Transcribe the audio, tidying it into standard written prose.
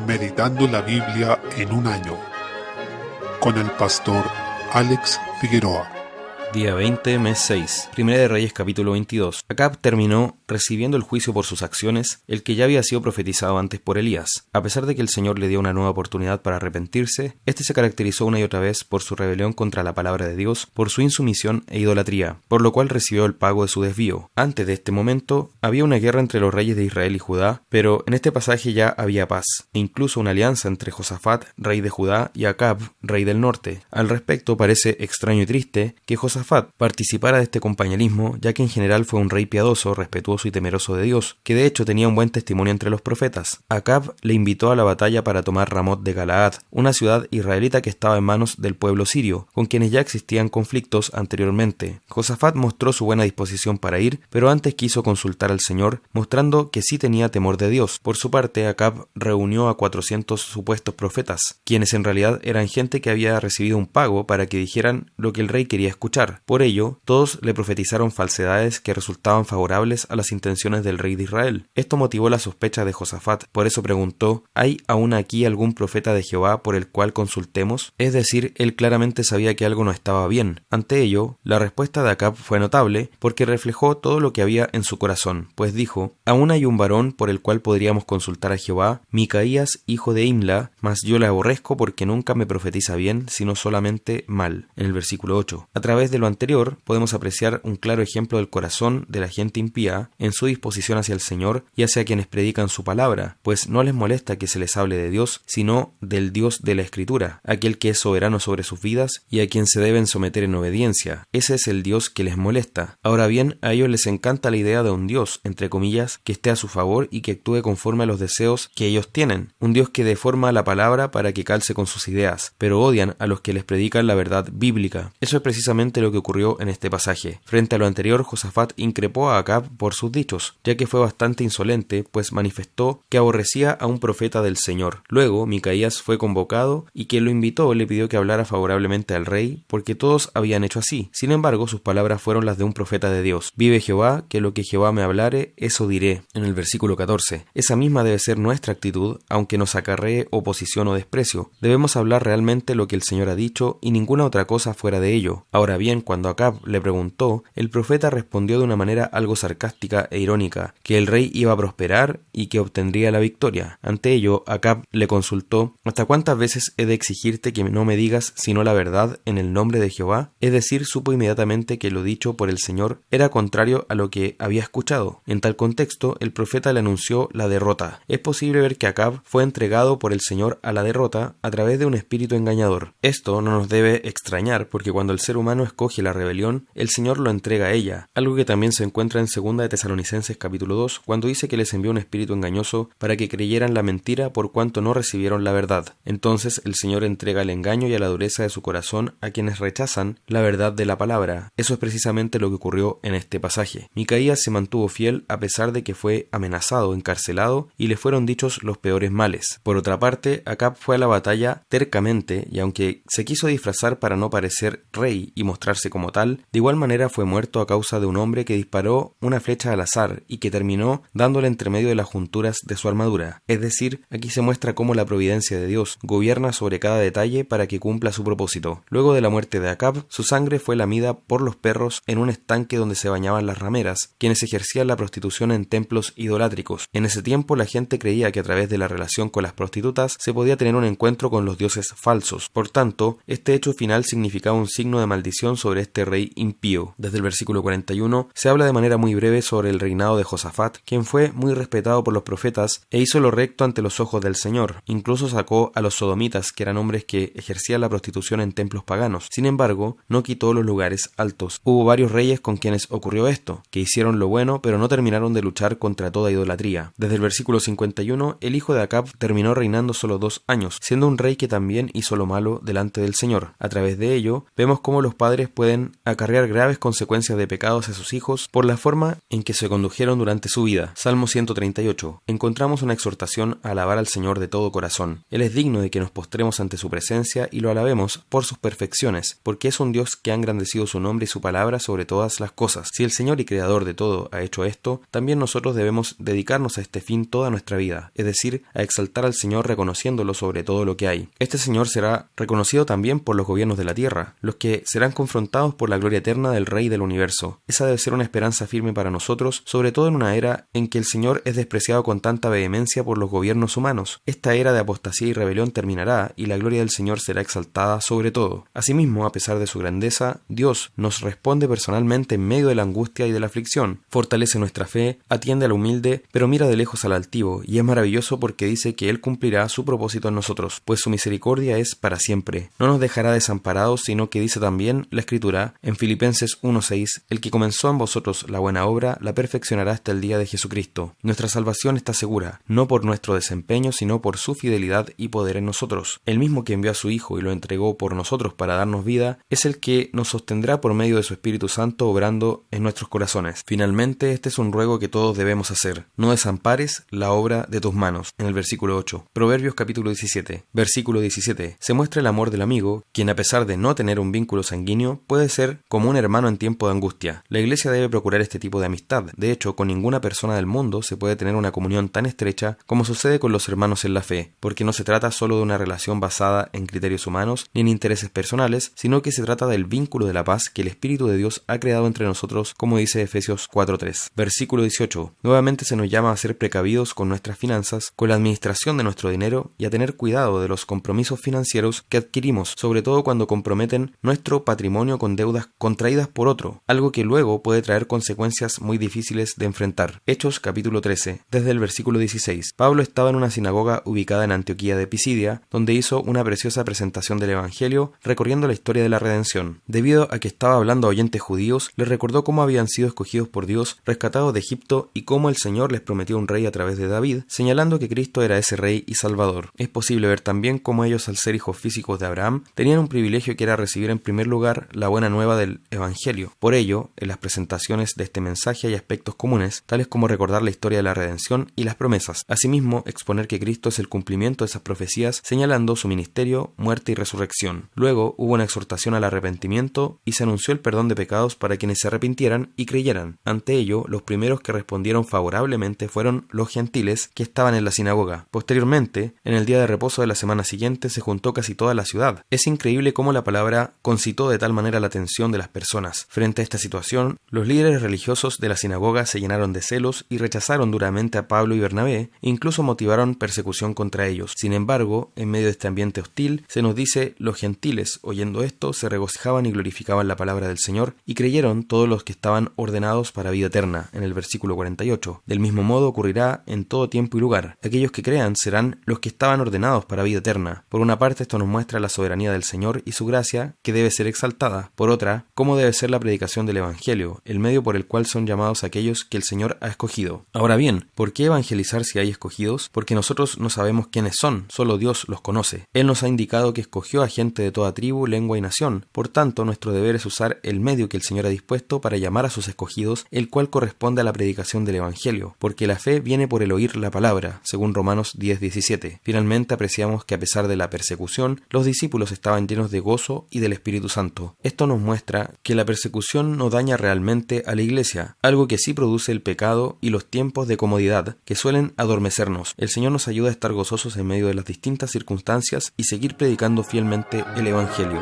Meditando la Biblia en un año, con el pastor Alex Figueroa. Día 20, mes 6. Primera de Reyes, capítulo 22. Acab terminó recibiendo el juicio por sus acciones, el que ya había sido profetizado antes por Elías. A pesar de que el Señor le dio una nueva oportunidad para arrepentirse, este se caracterizó una y otra vez por su rebelión contra la palabra de Dios, por su insumisión e idolatría, por lo cual recibió el pago de su desvío. Antes de este momento, había una guerra entre los reyes de Israel y Judá, pero en este pasaje ya había paz, e incluso una alianza entre Josafat, rey de Judá, y Acab, rey del norte. Al respecto, parece extraño y triste que Josafat participara de este compañerismo, ya que en general fue un rey piadoso, respetuoso y temeroso de Dios, que de hecho tenía un buen testimonio entre los profetas. Acab le invitó a la batalla para tomar Ramot de Galaad, una ciudad israelita que estaba en manos del pueblo sirio, con quienes ya existían conflictos anteriormente. Josafat mostró su buena disposición para ir, pero antes quiso consultar al Señor, mostrando que sí tenía temor de Dios. Por su parte, Acab reunió a 400 supuestos profetas, quienes en realidad eran gente que había recibido un pago para que dijeran lo que el rey quería escuchar. Por ello, todos le profetizaron falsedades que resultaban favorables a las intenciones del rey de Israel. Esto motivó la sospecha de Josafat, por eso preguntó: ¿hay aún aquí algún profeta de Jehová por el cual consultemos? Es decir, él claramente sabía que algo no estaba bien. Ante ello, la respuesta de Acab fue notable porque reflejó todo lo que había en su corazón, pues dijo: aún hay un varón por el cual podríamos consultar a Jehová, Micaías, hijo de Imla, mas yo le aborrezco porque nunca me profetiza bien, sino solamente mal. En el versículo 8. A través de lo anterior, podemos apreciar un claro ejemplo del corazón de la gente impía en su disposición hacia el Señor y hacia quienes predican su palabra, pues no les molesta que se les hable de Dios, sino del Dios de la Escritura, aquel que es soberano sobre sus vidas y a quien se deben someter en obediencia. Ese es el Dios que les molesta. Ahora bien, a ellos les encanta la idea de un Dios, entre comillas, que esté a su favor y que actúe conforme a los deseos que ellos tienen. Un Dios que deforma la palabra para que calce con sus ideas, pero odian a los que les predican la verdad bíblica. Eso es precisamente lo que ocurrió en este pasaje. Frente a lo anterior, Josafat increpó a Acab por sus dichos, ya que fue bastante insolente, pues manifestó que aborrecía a un profeta del Señor. Luego, Micaías fue convocado y quien lo invitó le pidió que hablara favorablemente al rey, porque todos habían hecho así. Sin embargo, sus palabras fueron las de un profeta de Dios. Vive Jehová, que lo que Jehová me hablare, eso diré. En el versículo 14. Esa misma debe ser nuestra actitud, aunque nos acarree oposición o desprecio. Debemos hablar realmente lo que el Señor ha dicho y ninguna otra cosa fuera de ello. Ahora bien, cuando Acab le preguntó, el profeta respondió de una manera algo sarcástica e irónica, que el rey iba a prosperar y que obtendría la victoria. Ante ello, Acab le consultó: ¿hasta cuántas veces he de exigirte que no me digas sino la verdad en el nombre de Jehová? Es decir, supo inmediatamente que lo dicho por el Señor era contrario a lo que había escuchado. En tal contexto, el profeta le anunció la derrota. Es posible ver que Acab fue entregado por el Señor a la derrota a través de un espíritu engañador. Esto no nos debe extrañar, porque cuando el ser humano escoge la rebelión, el Señor lo entrega a ella, algo que también se encuentra en 2 de Tesalonicenses capítulo 2, cuando dice que les envió un espíritu engañoso para que creyeran la mentira por cuanto no recibieron la verdad. Entonces el Señor entrega el engaño y a la dureza de su corazón a quienes rechazan la verdad de la palabra. Eso es precisamente lo que ocurrió en este pasaje. Micaías se mantuvo fiel a pesar de que fue amenazado, encarcelado y le fueron dichos los peores males. Por otra parte, Acab fue a la batalla tercamente y aunque se quiso disfrazar para no parecer rey y mostrarse como tal, de igual manera fue muerto a causa de un hombre que disparó una flecha al azar y que terminó dándole entre medio de las junturas de su armadura. Es decir, aquí se muestra cómo la providencia de Dios gobierna sobre cada detalle para que cumpla su propósito. Luego de la muerte de Acab, su sangre fue lamida por los perros en un estanque donde se bañaban las rameras, quienes ejercían la prostitución en templos idolátricos. En ese tiempo la gente creía que a través de la relación con las prostitutas se podía tener un encuentro con los dioses falsos. Por tanto, este hecho final significaba un signo de maldición sobre este rey impío. Desde el versículo 41 se habla de manera muy breve sobre el reinado de Josafat, quien fue muy respetado por los profetas e hizo lo recto ante los ojos del Señor. Incluso sacó a los sodomitas, que eran hombres que ejercían la prostitución en templos paganos. Sin embargo, no quitó los lugares altos. Hubo varios reyes con quienes ocurrió esto, que hicieron lo bueno, pero no terminaron de luchar contra toda idolatría. Desde el versículo 51, el hijo de Acab terminó reinando solo 2 años, siendo un rey que también hizo lo malo delante del Señor. A través de ello, vemos cómo los padres padres pueden acarrear graves consecuencias de pecados a sus hijos por la forma en que se condujeron durante su vida. Salmo 138. Encontramos una exhortación a alabar al Señor de todo corazón. Él es digno de que nos postremos ante su presencia y lo alabemos por sus perfecciones, porque es un Dios que ha engrandecido su nombre y su palabra sobre todas las cosas. Si el Señor y Creador de todo ha hecho esto, también nosotros debemos dedicarnos a este fin toda nuestra vida, es decir, a exaltar al Señor reconociéndolo sobre todo lo que hay. Este Señor será reconocido también por los gobiernos de la tierra, los que serán confrontados por la gloria eterna del Rey del universo. Esa debe ser una esperanza firme para nosotros, sobre todo en una era en que el Señor es despreciado con tanta vehemencia por los gobiernos humanos. Esta era de apostasía y rebelión terminará y la gloria del Señor será exaltada sobre todo. Asimismo, a pesar de su grandeza, Dios nos responde personalmente en medio de la angustia y de la aflicción. Fortalece nuestra fe, atiende al humilde, pero mira de lejos al altivo, y es maravilloso porque dice que Él cumplirá su propósito en nosotros, pues su misericordia es para siempre. No nos dejará desamparados, sino que dice también la Escritura en Filipenses 1:6, el que comenzó en vosotros la buena obra, la perfeccionará hasta el día de Jesucristo. Nuestra salvación está segura, no por nuestro desempeño, sino por su fidelidad y poder en nosotros. El mismo que envió a su Hijo y lo entregó por nosotros para darnos vida, es el que nos sostendrá por medio de su Espíritu Santo obrando en nuestros corazones. Finalmente, este es un ruego que todos debemos hacer: no desampares la obra de tus manos. En el versículo 8. Proverbios capítulo 17. Versículo 17. Se muestra el amor del amigo, quien a pesar de no tener un vínculo sanguíneo, puede ser como un hermano en tiempo de angustia. La Iglesia debe procurar este tipo de amistad. De hecho, con ninguna persona del mundo se puede tener una comunión tan estrecha como sucede con los hermanos en la fe, porque no se trata solo de una relación basada en criterios humanos ni en intereses personales, sino que se trata del vínculo de la paz que el Espíritu de Dios ha creado entre nosotros, como dice Efesios 4:3. Versículo 18. Nuevamente se nos llama a ser precavidos con nuestras finanzas, con la administración de nuestro dinero y a tener cuidado de los compromisos financieros que adquirimos, sobre todo cuando comprometen nuestro patrimonio con deudas contraídas por otro, algo que luego puede traer consecuencias muy difíciles de enfrentar. Hechos capítulo 13, desde el versículo 16. Pablo estaba en una sinagoga ubicada en Antioquía de Pisidia, donde hizo una preciosa presentación del Evangelio, recorriendo la historia de la redención. Debido a que estaba hablando a oyentes judíos, les recordó cómo habían sido escogidos por Dios, rescatados de Egipto, y cómo el Señor les prometió un rey a través de David, señalando que Cristo era ese rey y salvador. Es posible ver también cómo ellos, al ser hijos físicos de Abraham, tenían un privilegio que era recibir en primer lugar la buena nueva del Evangelio. Por ello, en las presentaciones de este mensaje hay aspectos comunes, tales como recordar la historia de la redención y las promesas. Asimismo, exponer que Cristo es el cumplimiento de esas profecías, señalando su ministerio, muerte y resurrección. Luego hubo una exhortación al arrepentimiento y se anunció el perdón de pecados para quienes se arrepintieran y creyeran. Ante ello, los primeros que respondieron favorablemente fueron los gentiles que estaban en la sinagoga. Posteriormente, en el día de reposo de la semana siguiente, se juntó casi toda la ciudad. Es increíble cómo la palabra concitó de tal manera la atención de las personas. Frente a esta situación, los líderes religiosos de la sinagoga se llenaron de celos y rechazaron duramente a Pablo y Bernabé, e incluso motivaron persecución contra ellos. Sin embargo, en medio de este ambiente hostil, se nos dice: los gentiles, oyendo esto, se regocijaban y glorificaban la palabra del Señor, y creyeron todos los que estaban ordenados para vida eterna, en el versículo 48. Del mismo modo ocurrirá en todo tiempo y lugar. Aquellos que crean serán los que estaban ordenados para vida eterna. Por una parte, esto nos muestra la soberanía del Señor y su gracia, que debe ser exaltada. Por otra, cómo debe ser la predicación del Evangelio, el medio por el cual son llamados aquellos que el Señor ha escogido. Ahora bien, ¿por qué evangelizar si hay escogidos? Porque nosotros no sabemos quiénes son, solo Dios los conoce. Él nos ha indicado que escogió a gente de toda tribu, lengua y nación. Por tanto, nuestro deber es usar el medio que el Señor ha dispuesto para llamar a sus escogidos, el cual corresponde a la predicación del Evangelio, porque la fe viene por el oír la palabra, según Romanos 10:17. Finalmente, apreciamos que a pesar de la persecución, los discípulos estaban llenos de gozo y del Espíritu Santo. Esto nos muestra que la persecución no daña realmente a la Iglesia, algo que sí produce el pecado y los tiempos de comodidad que suelen adormecernos. El Señor nos ayuda a estar gozosos en medio de las distintas circunstancias y seguir predicando fielmente el Evangelio.